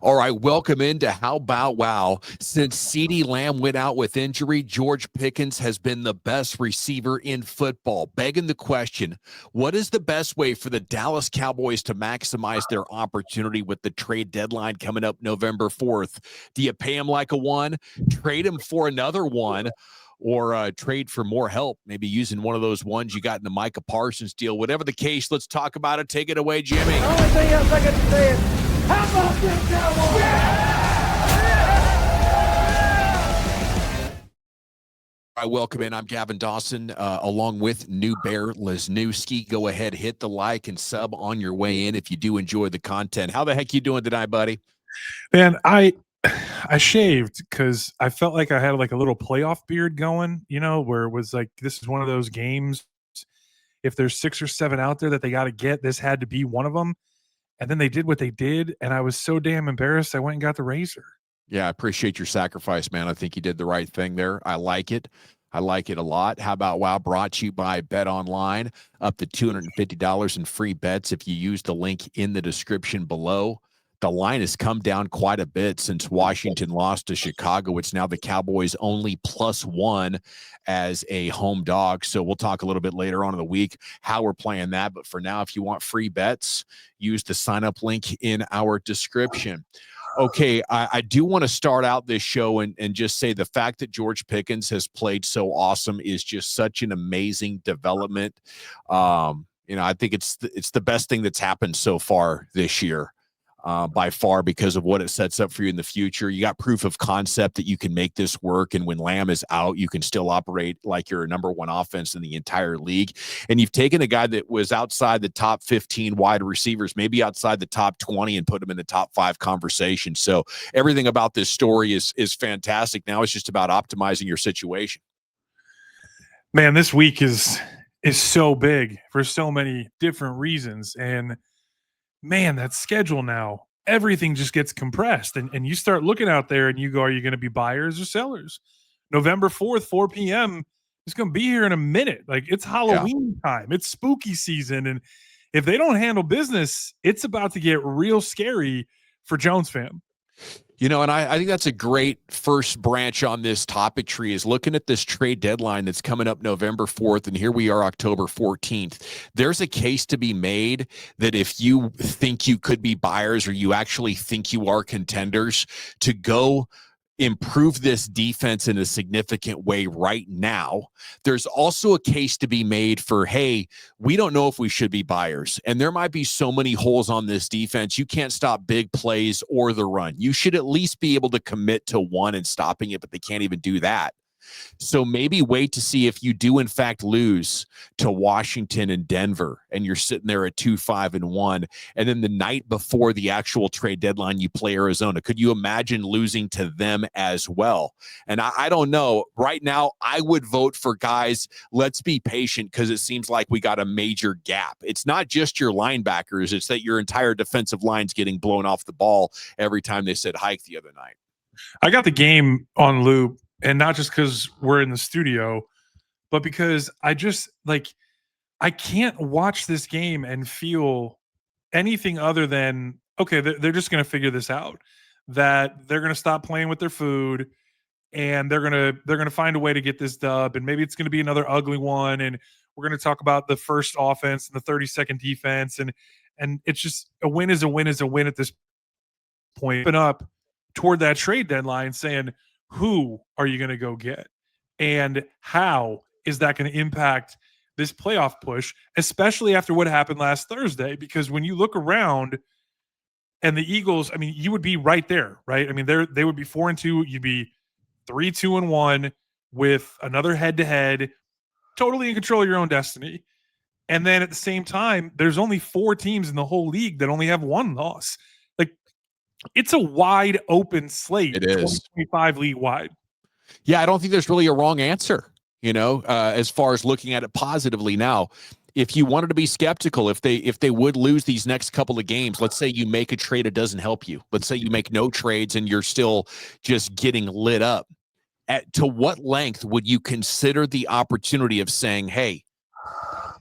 All right, welcome into How About Wow. Since CeeDee Lamb went out with injury, George Pickens has been the best receiver in football. Begging the question, what is the best way for the Dallas Cowboys to maximize their opportunity with the trade deadline coming up November 4th? Do you pay him like a one, trade him for another one, or trade for more help, maybe using one of those ones you got in the Micah Parsons deal? Whatever the case, let's talk about it. Take it away, Jimmy. The only thing else I got to say is, how about this, Cowboys? All right, welcome in. I'm Gavin Dawson, along with Newbear Lesnewski. Go ahead, hit the like and sub on your way in if you do enjoy the content. How the heck you doing tonight, buddy? Man, I shaved because I felt like I had like a little playoff beard going, where it was like, this is one of those games. If there's 6 or 7 out there that they got to get, this had to be one of them. And then they did what they did, and I was so damn embarrassed, I went and got the razor. Yeah, I appreciate your sacrifice, man. I think you did the right thing there. I like it. I like it a lot. How About Wow brought to you by Bet Online. Up to $250 in free bets if you use the link in the description below. The line has come down quite a bit since Washington lost to Chicago. It's now the Cowboys only +1 as a home dog. So we'll talk a little bit later on in the week how we're playing that. But for now, if you want free bets, use the sign-up link in our description. Okay, I do want to start out this show and just say the fact that George Pickens has played so awesome is just such an amazing development. I think it's the best thing that's happened so far this year. By far, because of what it sets up for you in the future. You got proof of concept that you can make this work, and when Lamb is out, you can still operate like you're a number one offense in the entire league. And you've taken a guy that was outside the top 15 wide receivers, maybe outside the top 20, and put him in the top 5 conversation. So everything about this story is fantastic. Now it's just about optimizing your situation. Man, this week is so big for so many different reasons. And man, that schedule now, everything just gets compressed. And you start looking out there and you go, are you going to be buyers or sellers? November 4th, 4 p.m. is going to be here in a minute. Like, it's Halloween time. It's spooky season. And if they don't handle business, it's about to get real scary for Jones fam. And I think that's a great first branch on this topic tree is looking at this trade deadline that's coming up November 4th, and here we are October 14th. There's a case to be made that if you think you could be buyers or you actually think you are contenders, to go improve this defense in a significant way right now. There's also a case to be made for, hey, we don't know if we should be buyers. And there might be so many holes on this defense. You can't stop big plays or the run. You should at least be able to commit to one and stopping it, but they can't even do that. So maybe wait to see if you do in fact lose to Washington and Denver and you're sitting there at 2-5-1, and then the night before the actual trade deadline you play Arizona. Could you imagine losing to them as well? And I don't know. Right now, I would vote for guys, let's be patient, because it seems like we got a major gap. It's not just your linebackers, it's that your entire defensive line's getting blown off the ball every time they said hike the other night. I got the game on loop. And not just because we're in the studio, but because I can't watch this game and feel anything other than, okay, they're just going to figure this out, that they're going to stop playing with their food and they're going to find a way to get this dub. And maybe it's going to be another ugly one. And we're going to talk about the first offense and the 32nd defense. And it's just a win is a win is a win at this point. Open up toward that trade deadline saying, who are you going to go get? And how is that going to impact this playoff push, especially after what happened last Thursday? Because when you look around and the Eagles, I mean, you would be right there, right? I mean, they would be 4-2. You'd be 3-2-1 with another head-to-head, totally in control of your own destiny. And then at the same time, there's only 4 teams in the whole league that only have 1 loss. It's a wide open slate. It is 25 league wide. Yeah, I don't think there's really a wrong answer, as far as looking at it positively. Now, if you wanted to be skeptical, if they would lose these next couple of games, let's say you make a trade, it doesn't help you. Let's say you make no trades and you're still just getting lit up. To what length would you consider the opportunity of saying, hey,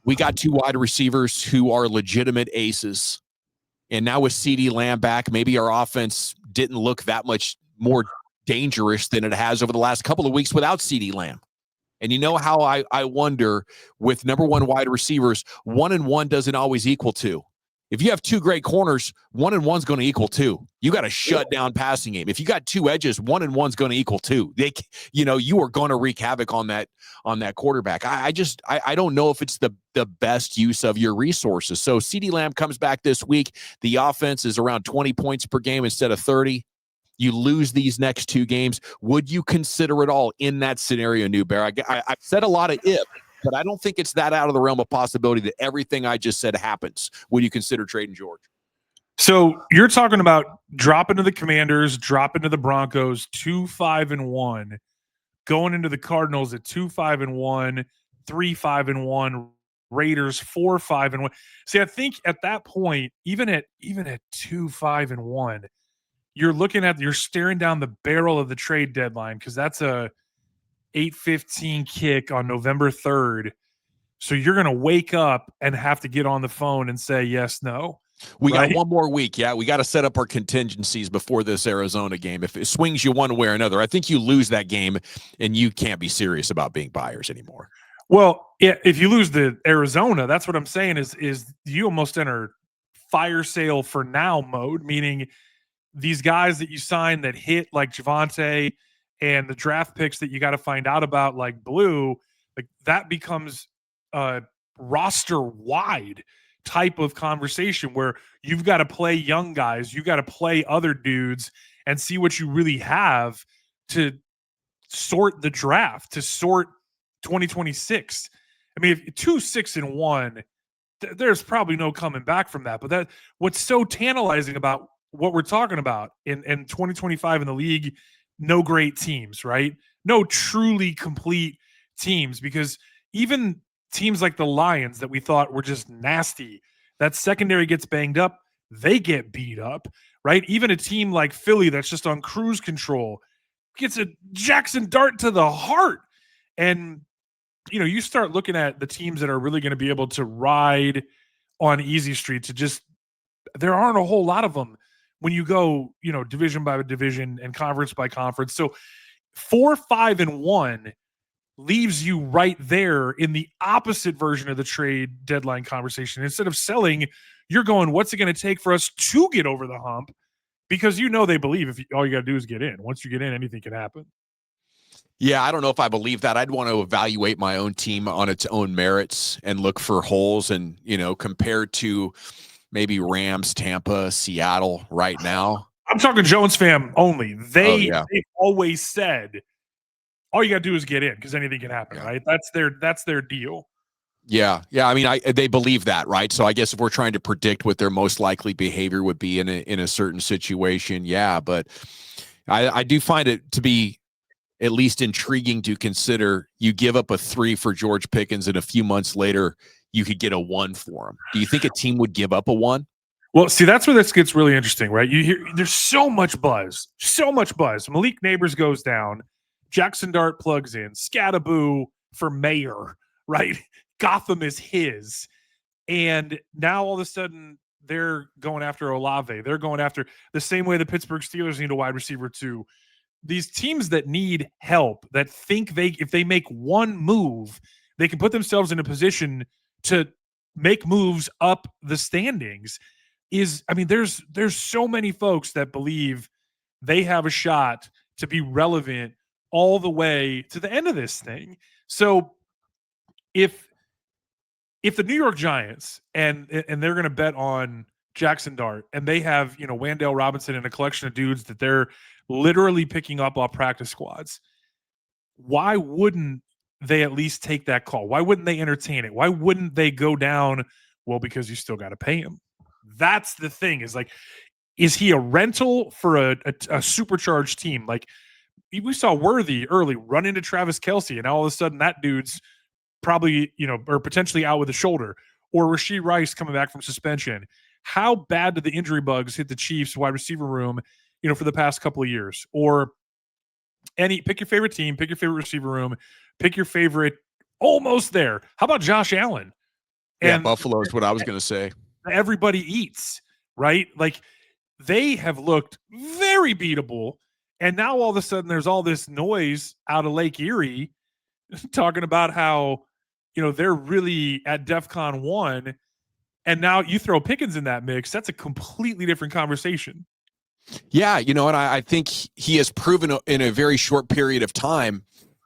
we got 2 wide receivers who are legitimate aces. And now with CeeDee Lamb back, maybe our offense didn't look that much more dangerous than it has over the last couple of weeks without CeeDee Lamb. And you know how I wonder with number one wide receivers, 1-1 doesn't always equal 2. If you have 2 great corners, 1-1 is going to equal 2. You got to shut down passing game. If you got 2 edges, 1-1 is going to equal 2. You are going to wreak havoc on that quarterback. I don't know if it's the best use of your resources. So CeeDee Lamb comes back this week. The offense is around 20 points per game instead of 30. You lose these next 2 games. Would you consider it all in that scenario, Newbear? I've said a lot of if, but I don't think it's that out of the realm of possibility that everything I just said happens. Would you consider trading George? So you're talking about dropping to the Commanders, dropping to the Broncos, 2-5-1, going into the Cardinals at 2-5-1, 3-5-1, Raiders 4-5-1. See, I think at that point, even at 2-5-1, you're staring down the barrel of the trade deadline, because that's a 8:15 kick on November 3rd. So you're going to wake up and have to get on the phone and say yes, no. We got one more week. Yeah, we got to set up our contingencies before this Arizona game. If it swings you one way or another, I think you lose that game and you can't be serious about being buyers anymore. Well, if you lose the Arizona, that's what I'm saying is you almost enter fire sale for now mode, meaning these guys that you sign that hit like Javonte and the draft picks that you got to find out about like Blue, like that becomes a roster wide type of conversation where you've got to play young guys, you got to play other dudes and see what you really have to sort the draft, to sort 2026. I mean, if 2-6-1, there's probably no coming back from that. But what's so tantalizing about what we're talking about in 2025 in the league, no great teams, right? No truly complete teams, because even teams like the Lions that we thought were just nasty, that secondary gets banged up, they get beat up, right? Even a team like Philly that's just on cruise control gets a Jackson Dart to the heart. And, you start looking at the teams that are really going to be able to ride on easy street there aren't a whole lot of them when you go, division by division and conference by conference. So 4-5-1 leaves you right there in the opposite version of the trade deadline conversation. Instead of selling, you're going, what's it going to take for us to get over the hump? Because they believe all you got to do is get in. Once you get in, anything can happen. Yeah, I don't know if I believe that. I'd want to evaluate my own team on its own merits and look for holes and, compared to maybe Rams, Tampa, Seattle right now. I'm talking Jones fam only. They always said, all you got to do is get in because anything can happen, right? That's their deal. Yeah. I mean, they believe that, right? So I guess if we're trying to predict what their most likely behavior would be in a certain situation, yeah. But I do find it to be at least intriguing to consider. You give up a 3 for George Pickens, and a few months later, you could get a 1 for him. Do you think a team would give up a 1? Well, see, that's where this gets really interesting, right? You hear there's so much buzz. Malik Neighbors goes down. Jackson Dart plugs in. Scattaboo for mayor, right? Gotham is his. And now all of a sudden they're going after Olave. They're going after the same way the Pittsburgh Steelers need a wide receiver too. These teams that need help, that think if they make one move, they can put themselves in a position to make moves up the standings. There's so many folks that believe they have a shot to be relevant all the way to the end of this thing. So if the New York Giants and they're going to bet on Jackson Dart and they have, Wandale Robinson and a collection of dudes that they're literally picking up off practice squads, why wouldn't they at least take that call? Why wouldn't they entertain it? Why wouldn't they go down? Well, because you still got to pay him. That's the thing, is he a rental for a supercharged team? Like we saw Worthy early run into Travis Kelce, and all of a sudden that dude's probably, or potentially out with a shoulder, or Rashee Rice coming back from suspension. How bad did the injury bugs hit the Chiefs wide receiver room, for the past couple of years? Or pick your favorite team, pick your favorite receiver room, pick your favorite almost there. How about Josh Allen? And Buffalo is what I was going to say. Everybody eats, right? Like they have looked very very beatable. And now all of a sudden there's all this noise out of Lake Erie talking about how, they're really at DEFCON 1. And now you throw Pickens in that mix. That's a completely different conversation. Yeah, and I think he has proven in a very short period of time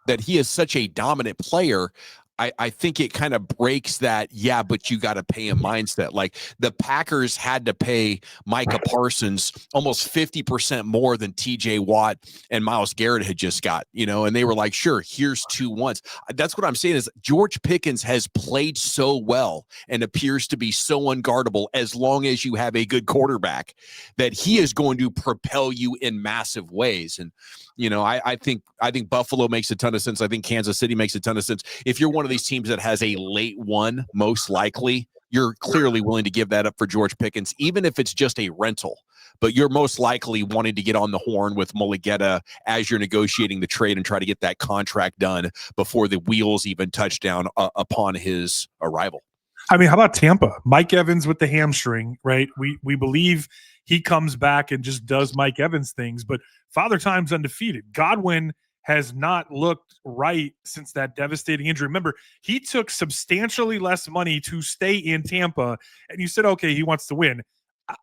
that he is such a dominant player. I think it kind of breaks that, but you got to pay him mindset. Like the Packers had to pay Micah Parsons almost 50% more than TJ Watt and Myles Garrett had just got, and they were like, sure, here's 2 ones. That's what I'm saying is George Pickens has played so well and appears to be so unguardable as long as you have a good quarterback that he is going to propel you in massive ways. And, I think Buffalo makes a ton of sense. I think Kansas City makes a ton of sense. If you're one of these teams that has a late one, most likely, you're clearly willing to give that up for George Pickens, even if it's just a rental. But you're most likely wanting to get on the horn with Mulligetta as you're negotiating the trade and try to get that contract done before the wheels even touch down upon his arrival. I mean, how about Tampa? Mike Evans with the hamstring, right? We believe he comes back and just does Mike Evans things, but Father Time's undefeated. Godwin has not looked right since that devastating injury. Remember, he took substantially less money to stay in Tampa, and you said, okay, he wants to win.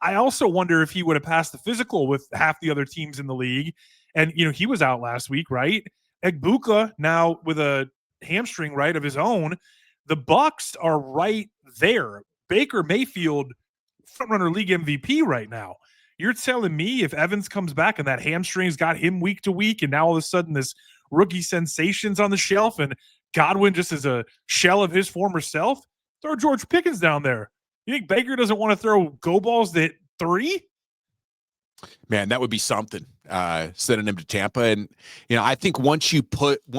I also wonder if he would have passed the physical with half the other teams in the league. And, he was out last week, right? Egbuka now with a hamstring, right, of his own. The Bucs are right there. Baker Mayfield, frontrunner league MVP right now. You're telling me if Evans comes back and that hamstring's got him week to week, and now all of a sudden this rookie sensation's on the shelf and Godwin just is a shell of his former self, throw George Pickens down there. You think Baker doesn't want to throw go balls at 3? Man, that would be something, sending him to Tampa. And, I think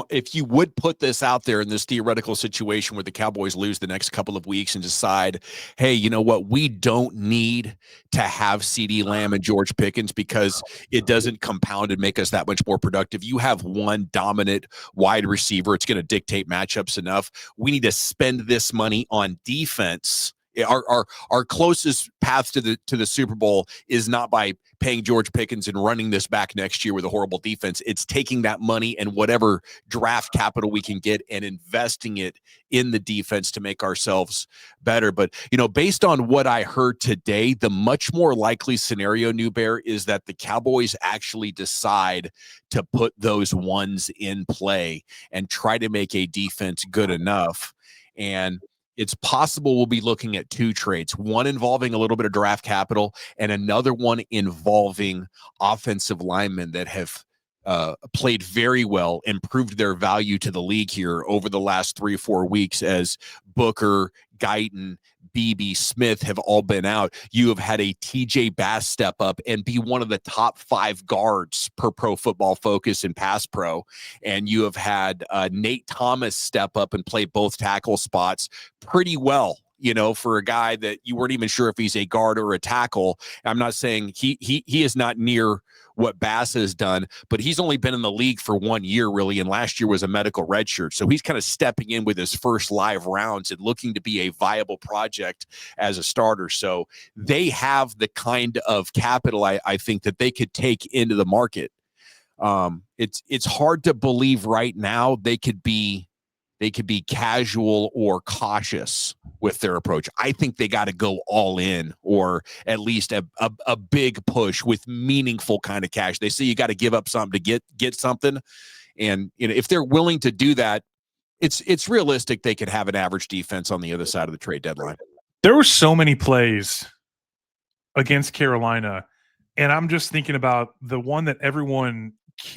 if you would put this out there in this theoretical situation where the Cowboys lose the next couple of weeks and decide, hey, you know what, we don't need to have CeeDee Lamb and George Pickens because it doesn't compound and make us that much more productive. You have one dominant wide receiver. It's going to dictate matchups enough. We need to spend this money on defense. Our closest path to the Super Bowl is not by paying George Pickens and running this back next year with a horrible defense. It's taking that money and whatever draft capital we can get and investing it in the defense to make ourselves better. But, based on what I heard today, the much more likely scenario, Newbear, is that the Cowboys actually decide to put those ones in play and try to make a defense good enough. And it's possible we'll be looking at 2 trades, one involving a little bit of draft capital and another one involving offensive linemen that have played very well and proved their value to the league here over the last 3 or 4 weeks as Booker, Guyton, B.B. Smith have all been out. You have had a T.J. Bass step up and be one of the top 5 guards per Pro Football Focus and Pass Pro. And you have had Nate Thomas step up and play both tackle spots pretty well, for a guy that you weren't even sure if he's a guard or a tackle. I'm not saying he is not near what Bass has done, but he's only been in the league for 1 year, really, and last year was a medical redshirt. So he's kind of stepping in with his first live rounds and looking to be a viable project as a starter. So they have the kind of capital I think that they could take into the market. It's hard to believe right now they could be casual or cautious with their approach. I think they got to go all in, or at least a big push with meaningful kind of cash. They say you got to give up something to get something. And if they're willing to do that, it's realistic they could have an average defense on the other side of the trade deadline. There were so many plays against Carolina, and I'm just thinking about the one that everyone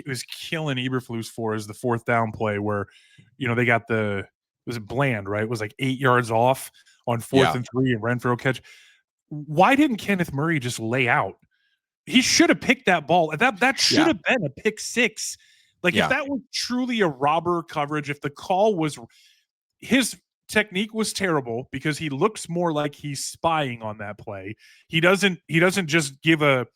was killing Eberflus for is the 4th down play where, they got was it Bland, right? It was like 8 yards off on 4th and 3 and Renfro catch. Why didn't Kenneth Murray just lay out? He should have picked that ball. That should have been a pick 6. Like if that was truly a robber coverage, if the call was, his technique was terrible because he looks more like he's spying on that play. He doesn't just give a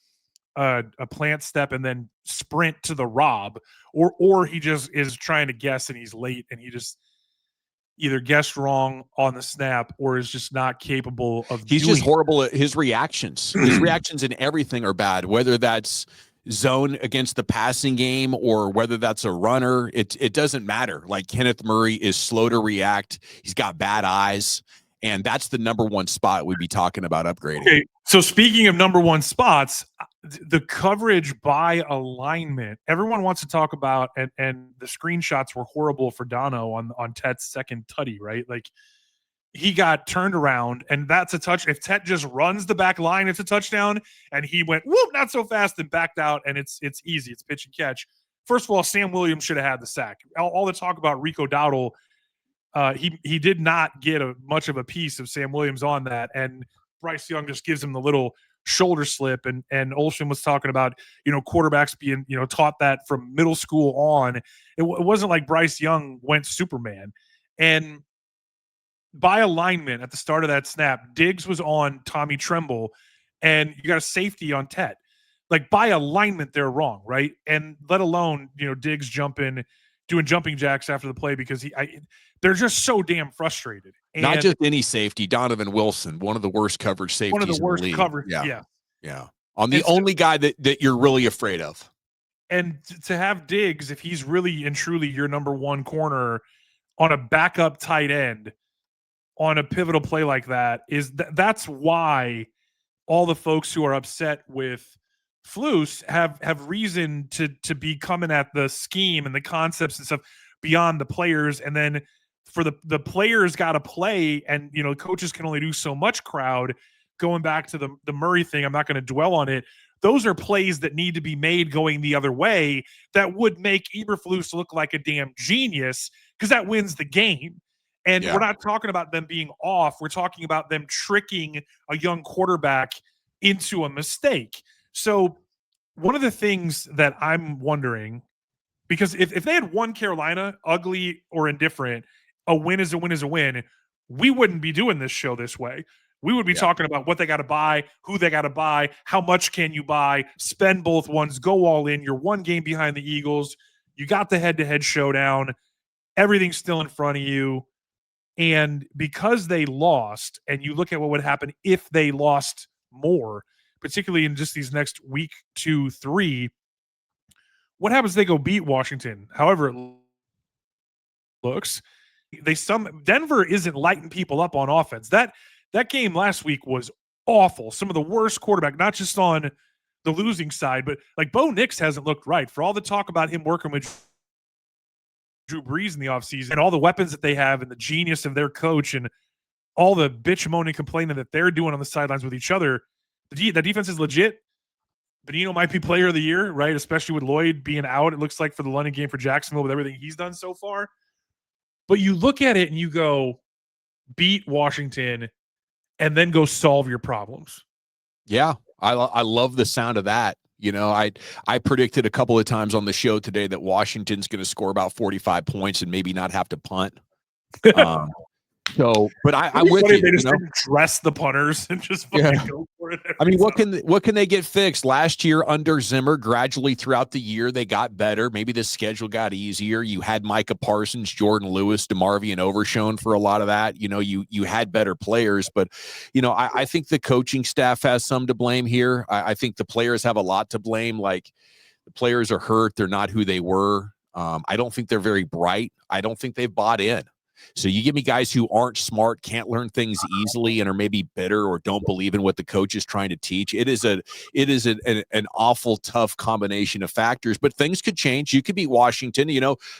plant step and then sprint to the rob, or he just is trying to guess and he's late and he just either guessed wrong on the snap or is just not capable of he's just horrible at his reactions. His reactions in everything are bad, whether that's zone against the passing game or whether that's a runner, it doesn't matter. Like Kenneth Murray is slow to react. He's got bad eyes. And that's the number one spot we'd be talking about upgrading. Okay, so speaking of number one spots, the coverage by alignment, everyone wants to talk about, and the screenshots were horrible for Dono on Tet's second tutty, right? Like he got turned around, and that's a touch. If Tet just runs the back line, it's a touchdown, and he went, whoop, not so fast, and backed out, and it's easy. It's pitch and catch. First of all, Sam Williams should have had the sack. All the talk about Rico Dowdle, he did not get much of a piece of Sam Williams on that, and Bryce Young just gives him the little shoulder slip. And Olsen was talking about, quarterbacks being, taught that from middle school on. It wasn't like Bryce Young went Superman. And by alignment at the start of that snap, Diggs was on Tommy Tremble, and you got a safety on Tet. Like by alignment, they're wrong, right? And let alone, Diggs doing jumping jacks after the play because they're just so damn frustrated. And not just any safety, Donovan Wilson, one of the worst coverage safeties. One of the worst in the league. coverage, yeah. On the only guy that you're really afraid of. And to have Diggs, if he's really and truly your number one corner on a backup tight end on a pivotal play like that, that's why all the folks who are upset with Flus have reason to be coming at the scheme and the concepts and stuff beyond the players. And then for the players got to play, and coaches can only do so much. Crowd, going back to the Murray thing, I'm not going to dwell on it. Those are plays that need to be made going the other way that would make Eberflus look like a damn genius, because that wins the game. And we're not talking about them being off. We're talking about them tricking a young quarterback into a mistake. So one of the things that I'm wondering, because if they had won Carolina, ugly or indifferent, a win is a win is a win, we wouldn't be doing this show this way. We would be talking about what they got to buy, who they got to buy, how much can you buy, spend both ones, go all in. You're one game behind the Eagles. You got the head-to-head showdown. Everything's still in front of you. And because they lost, and you look at what would happen if they lost more, particularly in just these next week, 2, 3, what happens if they go beat Washington? However it looks, Denver isn't lighting people up on offense. That game last week was awful. Some of the worst quarterback, not just on the losing side, but like Bo Nix hasn't looked right. For all the talk about him working with Drew Brees in the offseason and all the weapons that they have and the genius of their coach and all the bitch moaning complaining that they're doing on the sidelines with each other, the defense is legit. Benino might be player of the year, right? Especially with Lloyd being out, it looks like, for the London game for Jacksonville with everything he's done so far. But you look at it and you go, beat Washington and then go solve your problems. Yeah, I love the sound of that. I predicted a couple of times on the show today that Washington's going to score about 45 points and maybe not have to punt. But I'm with you. They just dress the punters and just fucking go for it. I mean, what can they get fixed? Last year under Zimmer, gradually throughout the year, they got better. Maybe the schedule got easier. You had Micah Parsons, Jordan Lewis, DeMarvion Overshone for a lot of that. You had better players, but I think the coaching staff has some to blame here. I think the players have a lot to blame. Like, the players are hurt. They're not who they were. I don't think they're very bright. I don't think they've bought in. So you give me guys who aren't smart, can't learn things easily, and are maybe bitter or don't believe in what the coach is trying to teach. It is an awful tough combination of factors, but things could change. You could beat Washington.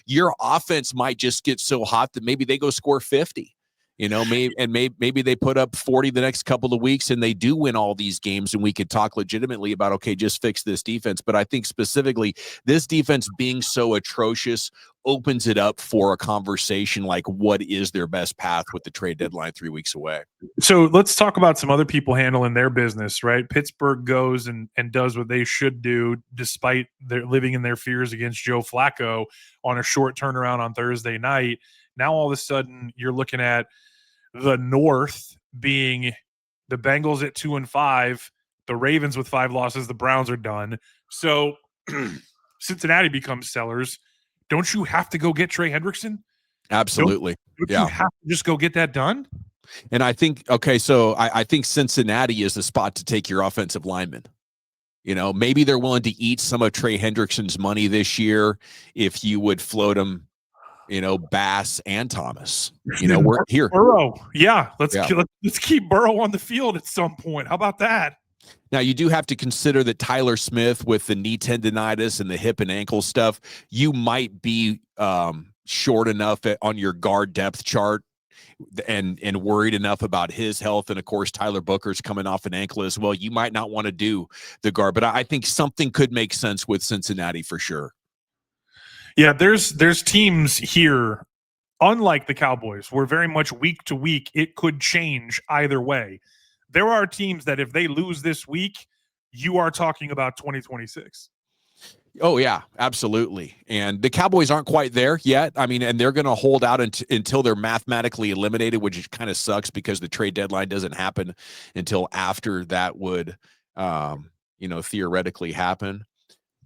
Your offense might just get so hot that maybe they go score 50. Maybe they put up 40 the next couple of weeks and they do win all these games, and we could talk legitimately about, okay, just fix this defense. But I think specifically this defense being so atrocious opens it up for a conversation like, what is their best path with the trade deadline 3 weeks away? So let's talk about some other people handling their business, right? Pittsburgh goes and does what they should do despite their living in their fears against Joe Flacco on a short turnaround on Thursday night. Now all of a sudden you're looking at the North being the Bengals at 2-5, the Ravens with 5 losses, the Browns are done. So Cincinnati becomes sellers. Don't you have to go get Trey Hendrickson? Absolutely. Don't you have to just go get that done? And I think, okay, so I think Cincinnati is the spot to take your offensive lineman. Maybe they're willing to eat some of Trey Hendrickson's money this year if you would float him, Bass and Thomas. We're here. Burrow. Yeah. Let's keep Burrow on the field at some point. How about that? Now, you do have to consider that Tyler Smith, with the knee tendonitis and the hip and ankle stuff, you might be short enough on your guard depth chart and worried enough about his health. And of course, Tyler Booker's coming off an ankle as well. You might not want to do the guard, but I think something could make sense with Cincinnati for sure. Yeah, there's teams here, unlike the Cowboys, where very much week to week it could change either way. There are teams that if they lose this week, you are talking about 2026. Oh, yeah, absolutely. And the Cowboys aren't quite there yet. I mean, and they're going to hold out until they're mathematically eliminated, which kind of sucks because the trade deadline doesn't happen until after that would, theoretically happen.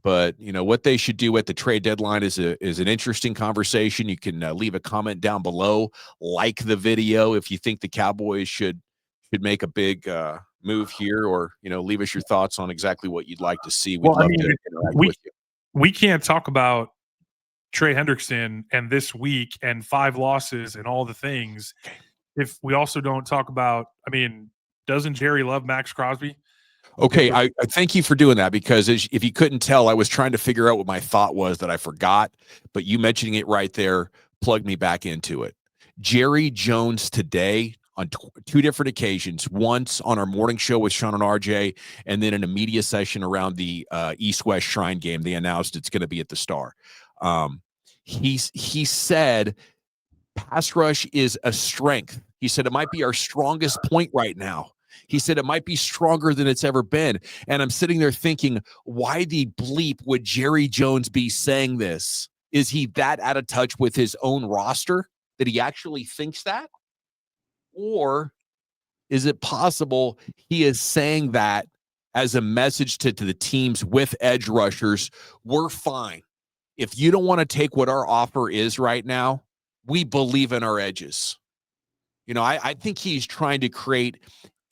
But, what they should do at the trade deadline is an interesting conversation. You can leave a comment down below, like the video if you think the Cowboys should make a big move here, or, leave us your thoughts on exactly what you'd like to see. We'd love to interact with you. We can't talk about Trey Hendrickson and this week and 5 losses and all the things if we also don't talk about, doesn't Jerry love Max Crosby? Okay, I thank you for doing that, because if you couldn't tell, I was trying to figure out what my thought was that I forgot, but you mentioning it right there plugged me back into it. Jerry Jones today on 2 different occasions, once on our morning show with Sean and RJ, and then in a media session around the East-West Shrine game. They announced it's going to be at the Star. He said pass rush is a strength. He said it might be our strongest point right now. He said it might be stronger than it's ever been. And I'm sitting there thinking, why the bleep would Jerry Jones be saying this? Is he that out of touch with his own roster that he actually thinks that? Or is it possible he is saying that as a message to the teams with edge rushers? We're fine. If you don't want to take what our offer is right now, we believe in our edges. I think he's trying to create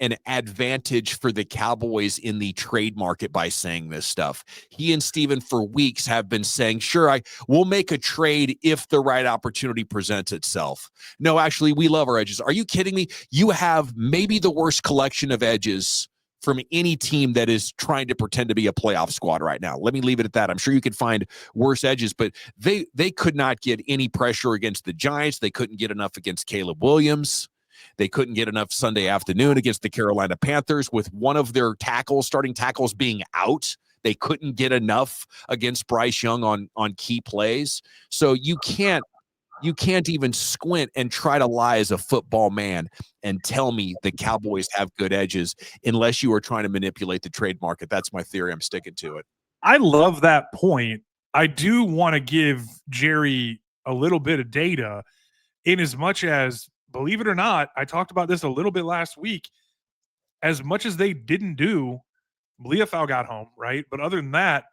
an advantage for the Cowboys in the trade market by saying this stuff. He and Steven for weeks have been saying, sure, we'll make a trade if the right opportunity presents itself. No, actually, we love our edges. Are you kidding me? You have maybe the worst collection of edges from any team that is trying to pretend to be a playoff squad right now. Let me leave it at that. I'm sure you could find worse edges, but they could not get any pressure against the Giants. They couldn't get enough against Caleb Williams. They couldn't get enough Sunday afternoon against the Carolina Panthers with one of their starting tackles being out. They couldn't get enough against Bryce Young on key plays. So you can't even squint and try to lie as a football man and tell me the Cowboys have good edges unless you are trying to manipulate the trade market. That's my theory. I'm sticking to it. I love that point. I do want to give Jerry a little bit of data in as much as, believe it or not, I talked about this a little bit last week. As much as they didn't do, Leofau got home, right? But other than that,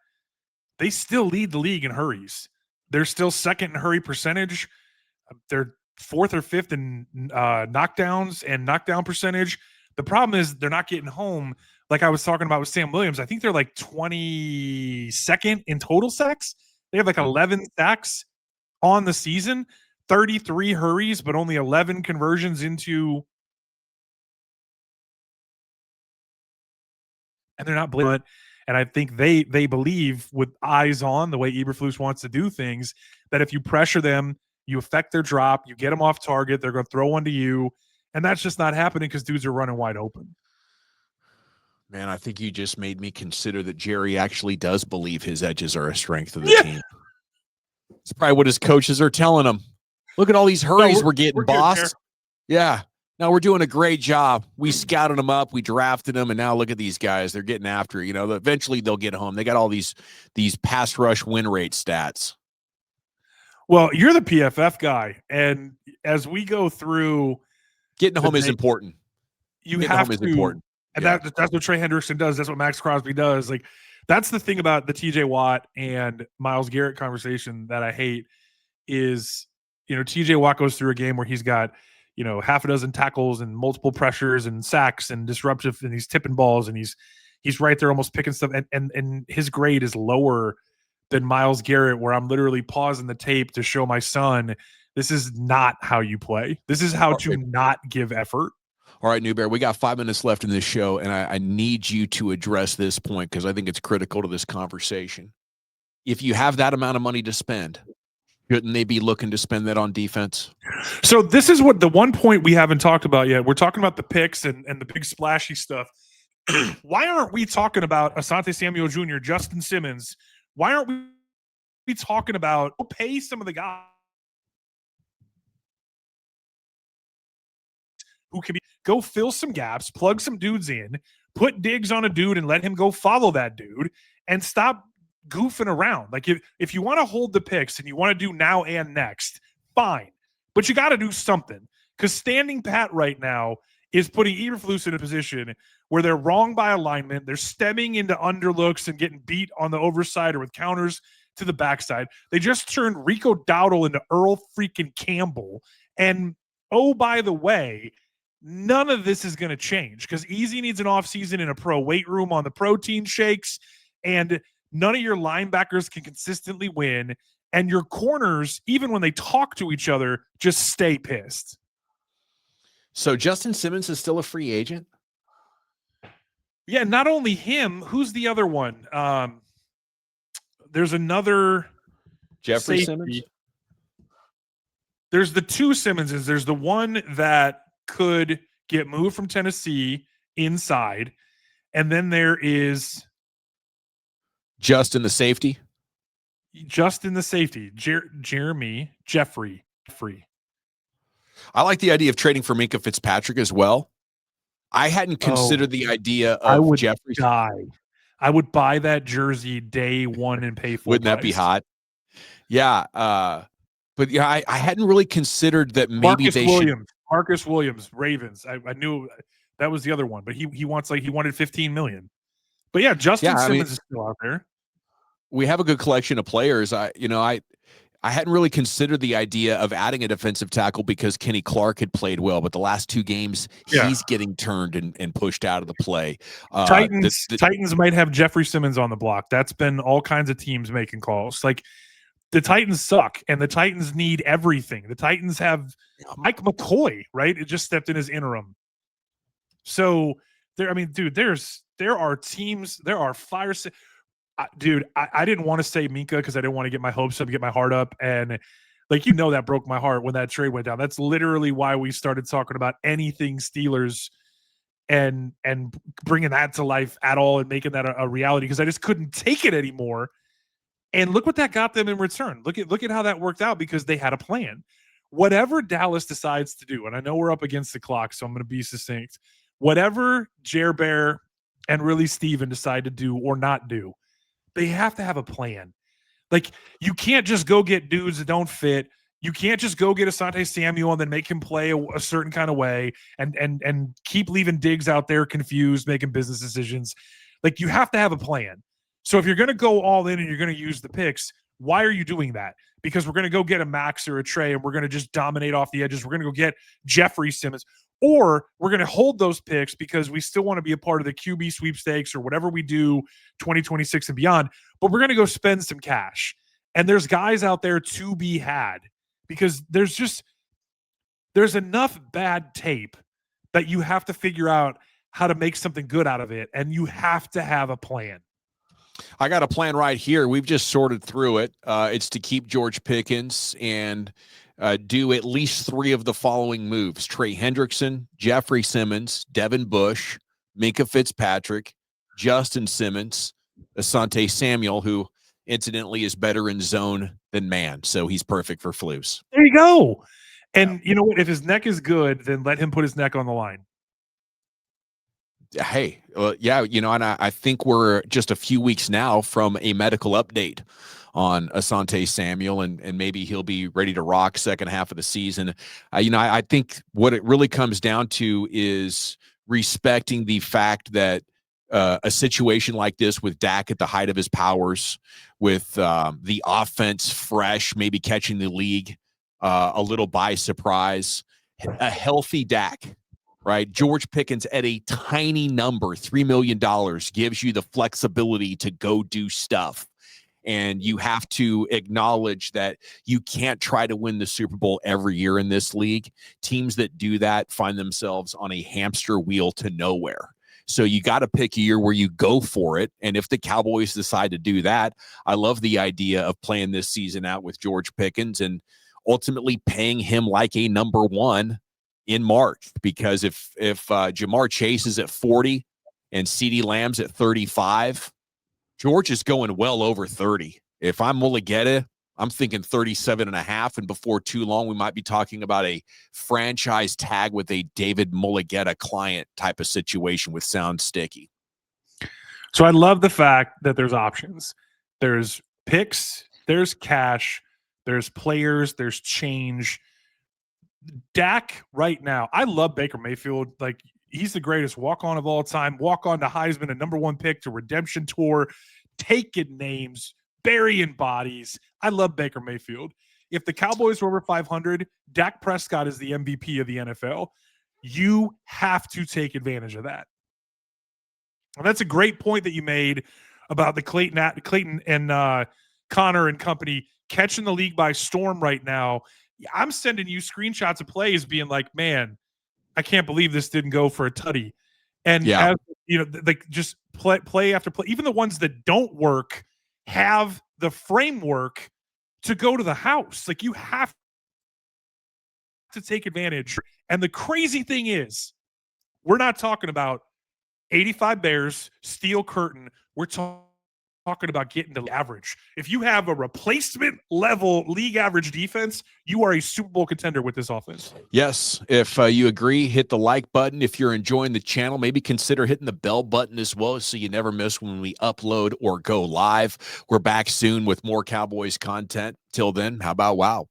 they still lead the league in hurries. They're still second in hurry percentage. They're 4th or 5th in knockdowns and knockdown percentage. The problem is they're not getting home. Like I was talking about with Sam Williams, I think they're like 22nd in total sacks. They have like 11 sacks on the season. 33 hurries, but only 11 conversions into, and they're not blaming it. And I think they believe, with eyes on the way Eberflus wants to do things, that if you pressure them, you affect their drop, you get them off target, they're going to throw one to you. And that's just not happening because dudes are running wide open. Man, I think you just made me consider that Jerry actually does believe his edges are a strength of the team. It's probably what his coaches are telling him. Look at all these hurries we're getting, boss. Yeah. No, we're doing a great job. We scouted them up. We drafted them. And now look at these guys. They're getting after it. Eventually they'll get home. They got all these pass rush win rate stats. Well, you're the PFF guy. And as we go through, getting home is important. Getting home is important. And that's what Trey Hendrickson does. That's what Max Crosby does. Like, that's the thing about the TJ Watt and Myles Garrett conversation that I hate is, TJ Watt goes through a game where he's got, half a dozen tackles and multiple pressures and sacks and disruptive, and he's tipping balls and he's he's right there almost picking stuff, and his grade is lower than Myles Garrett, where I'm literally pausing the tape to show my son, this is not how you play. This is how to not give effort. All right, Newbear, we got 5 minutes left in this show, and I need you to address this point because I think it's critical to this conversation. If you have that amount of money to spend, shouldn't they be looking to spend that on defense? So this is what the one point we haven't talked about yet. We're talking about the picks and the big splashy stuff. Why aren't we talking about Asante Samuel Jr., Justin Simmons? Why aren't we talking about pay some of the guys who can go fill some gaps, plug some dudes in, put Diggs on a dude and let him go follow that dude and stop goofing around. Like if you want to hold the picks and you want to do now and next, fine. But you got to do something, because standing pat right now is putting Eberflus in a position where they're wrong by alignment. They're stemming into underlooks and getting beat on the overside or with counters to the backside. They just turned Rico Dowdle into Earl freaking Campbell. And oh, by the way, none of this is going to change because Easy needs an offseason in a pro weight room on the protein shakes, and none of your linebackers can consistently win. And your corners, even when they talk to each other, just stay pissed. So Justin Simmons is still a free agent? Yeah, not only him. Who's the other one? There's another Jeffrey safety. Simmons? There's the two Simmonses. There's the one that could get moved from Tennessee inside. And then there is Justin the safety? Justin the safety. Jeffrey. I like the idea of trading for Minkah Fitzpatrick as well. I hadn't considered the idea of Jeffrey. I would buy that jersey day one and pay full Wouldn't that be hot? Yeah. But yeah, I hadn't really considered that maybe Marcus Williams, Ravens. I knew that was the other one, but he wanted 15 million. But yeah, Justin Simmons is still out there. We have a good collection of players. I hadn't really considered the idea of adding a defensive tackle because Kenny Clark had played well, but the last 2 games he's getting turned and pushed out of the play. Titans might have Jeffrey Simmons on the block. That's been all kinds of teams making calls. Like, the Titans suck, and the Titans need everything. The Titans have Mike McCoy, right? It just stepped in as interim. So there are teams, there are fire. Dude, I didn't want to say Minkah because I didn't want to get my hopes up, get my heart up. And that broke my heart when that trade went down. That's literally why we started talking about anything Steelers and bringing that to life at all and making that a reality, because I just couldn't take it anymore. And look what that got them in return. Look at how that worked out, because they had a plan. Whatever Dallas decides to do, and I know we're up against the clock, so I'm going to be succinct. Whatever Jer Bear and really Steven decide to do or not do, they have to have a plan. Like, you can't just go get dudes that don't fit. You can't just go get Asante Samuel and then make him play a certain kind of way and keep leaving Diggs out there confused, making business decisions. Like, you have to have a plan. So if you're going to go all in and you're going to use the picks, why are you doing that? Because we're going to go get a Max or a Trey and we're going to just dominate off the edges. We're going to go get Jeffrey Simmons. Or we're going to hold those picks because we still want to be a part of the QB sweepstakes or whatever we do 2026 and beyond. But we're going to go spend some cash. And there's guys out there to be had, because there's enough bad tape that you have to figure out how to make something good out of it. And you have to have a plan. I got a plan right here. We've just sorted through it. It's to keep George Pickens and do at least 3 of the following moves: Trey Hendrickson, Jeffrey Simmons, Devin Bush, Minkah Fitzpatrick, Justin Simmons, Asante Samuel, who incidentally is better in zone than man, so he's perfect for Flus. There you go. And you know what? If his neck is good, then let him put his neck on the line. Hey, and I think we're just a few weeks now from a medical update on Asante Samuel, and maybe he'll be ready to rock second half of the season. I think what it really comes down to is respecting the fact that a situation like this with Dak at the height of his powers, with the offense fresh, maybe catching the league a little by surprise, a healthy Dak right? George Pickens at a tiny number, $3 million, gives you the flexibility to go do stuff. And you have to acknowledge that you can't try to win the Super Bowl every year in this league. Teams that do that find themselves on a hamster wheel to nowhere. So you got to pick a year where you go for it. And if the Cowboys decide to do that, I love the idea of playing this season out with George Pickens and ultimately paying him like a number one in March. Because if Jamar Chase is at 40 and CeeDee Lamb's at 35, George is going well over 30. If I'm Mulligetta, I'm thinking 37.5. And before too long, we might be talking about a franchise tag with a David Mulligetta client type of situation with Sound Sticky. So I love the fact that there's options. There's picks, there's cash, there's players, there's change. Dak right now, I love Baker Mayfield. Like, he's the greatest walk-on of all time. Walk-on to Heisman, a number one pick to redemption tour, taking names, burying bodies. I love Baker Mayfield. If the Cowboys were over 500, Dak Prescott is the MVP of the NFL. You have to take advantage of that. And that's a great point that you made about the Clayton and Connor and company catching the league by storm right now. I'm sending you screenshots of plays being like, man, I can't believe this didn't go for a tutty. And as you know, like, just play after play, even the ones that don't work have the framework to go to the house. Like, you have to take advantage. And the crazy thing is, we're not talking about 85 Bears, steel curtain. We're talking about getting to average. If you have a replacement level league average defense, you are a Super Bowl contender with this offense. Yes. If you agree, hit the like button. If you're enjoying the channel, maybe consider hitting the bell button as well so you never miss when we upload or go live. We're back soon with more Cowboys content. Till then, how about wow?